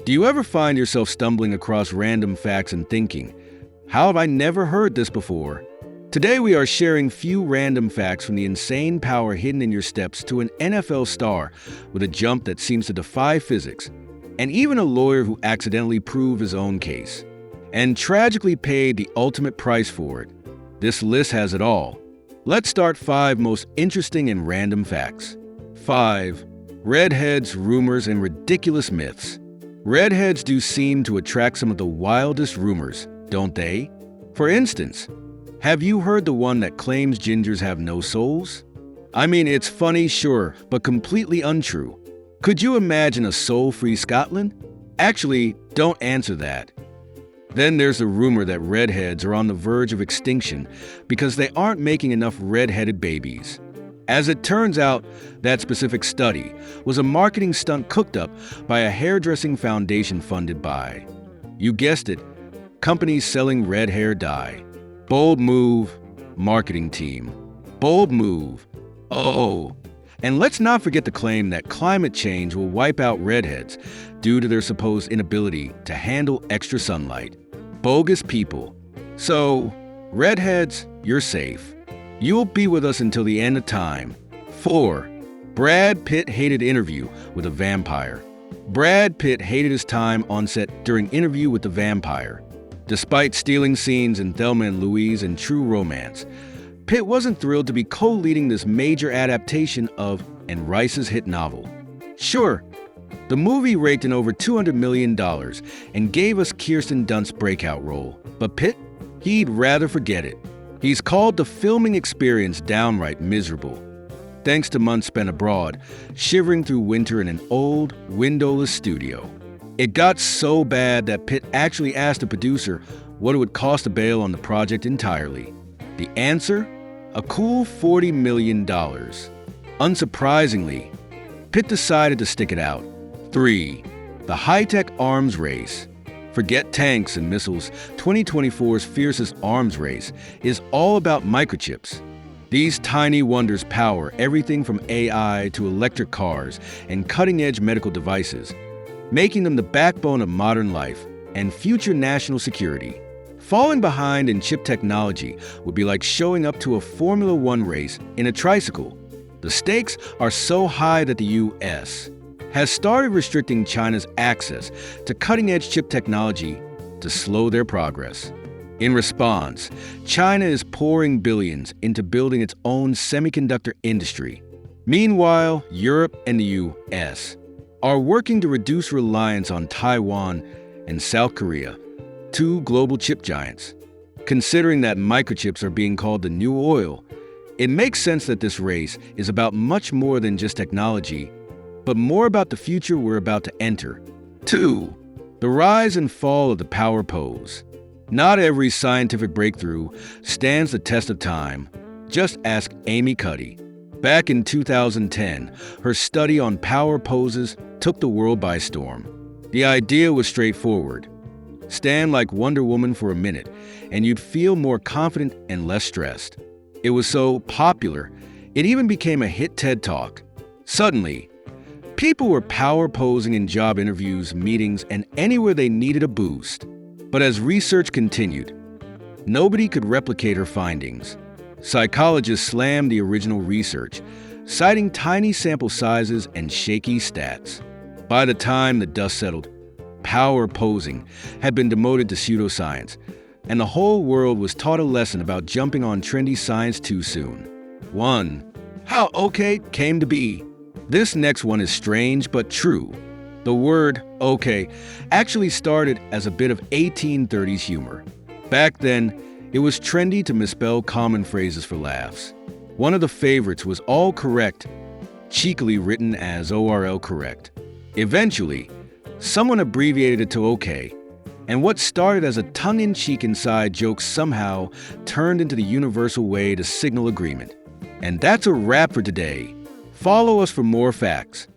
Do you ever find yourself stumbling across random facts and thinking, how have I never heard this before? Today we are sharing few random facts from the insane power hidden in your steps to an NFL star with a jump that seems to defy physics, and even a lawyer who accidentally proved his own case, and tragically paid the ultimate price for it. This list has it all. Let's start 5 most interesting and random facts. 5. Redheads, rumors, and ridiculous myths. Redheads do seem to attract some of the wildest rumors, don't they? For instance, have you heard the one that claims gingers have no souls? I mean, it's funny, sure, but completely untrue. Could you imagine a soul-free Scotland? Actually, don't answer that. Then there's the rumor that redheads are on the verge of extinction because they aren't making enough redheaded babies. As it turns out, that specific study was a marketing stunt cooked up by a hairdressing foundation funded by, you guessed it, companies selling red hair dye. Bold move, marketing team. Bold move. Oh, and let's not forget the claim that climate change will wipe out redheads due to their supposed inability to handle extra sunlight. Bogus people. So, redheads, you're safe. You'll be with us until the end of time. 4. Brad Pitt hated interview with a vampire. Brad Pitt hated his time on set during Interview with the Vampire. Despite stealing scenes in Thelma and Louise and True Romance, Pitt wasn't thrilled to be co-leading this major adaptation of Anne Rice's hit novel. Sure, the movie raked in over $200 million and gave us Kirsten Dunst's breakout role, but Pitt? He'd rather forget it. He's called the filming experience downright miserable, thanks to months spent abroad, shivering through winter in an old, windowless studio. It got so bad that Pitt actually asked the producer what it would cost to bail on the project entirely. The answer? A cool $40 million. Unsurprisingly, Pitt decided to stick it out. 3. The high-tech arms race. Forget tanks and missiles. 2024's fiercest arms race is all about microchips. These tiny wonders power everything from AI to electric cars and cutting-edge medical devices, making them the backbone of modern life and future national security. Falling behind in chip technology would be like showing up to a Formula One race in a tricycle. The stakes are so high that the U.S. has started restricting China's access to cutting-edge chip technology to slow their progress. In response, China is pouring billions into building its own semiconductor industry. Meanwhile, Europe and the U.S. are working to reduce reliance on Taiwan and South Korea, 2 global chip giants. Considering that microchips are being called the new oil, it makes sense that this race is about much more than just technology, but more about the future we're about to enter. 2. The rise and fall of the power pose. Not every scientific breakthrough stands the test of time. Just ask Amy Cuddy. Back in 2010, her study on power poses took the world by storm. The idea was straightforward. Stand like Wonder Woman for a minute, and you'd feel more confident and less stressed. It was so popular, it even became a hit TED Talk. Suddenly, people were power posing in job interviews, meetings, and anywhere they needed a boost. But as research continued, nobody could replicate her findings. Psychologists slammed the original research, citing tiny sample sizes and shaky stats. By the time the dust settled, power posing had been demoted to pseudoscience, and the whole world was taught a lesson about jumping on trendy science too soon. 1. How okay came to be. This next one is strange but true. The word okay actually started as a bit of 1830s humor. Back then, it was trendy to misspell common phrases for laughs. One of the favorites was all correct, cheekily written as ORL correct. Eventually, someone abbreviated it to okay, and what started as a tongue-in-cheek inside joke somehow turned into the universal way to signal agreement. And that's a wrap for today. Follow us for more facts.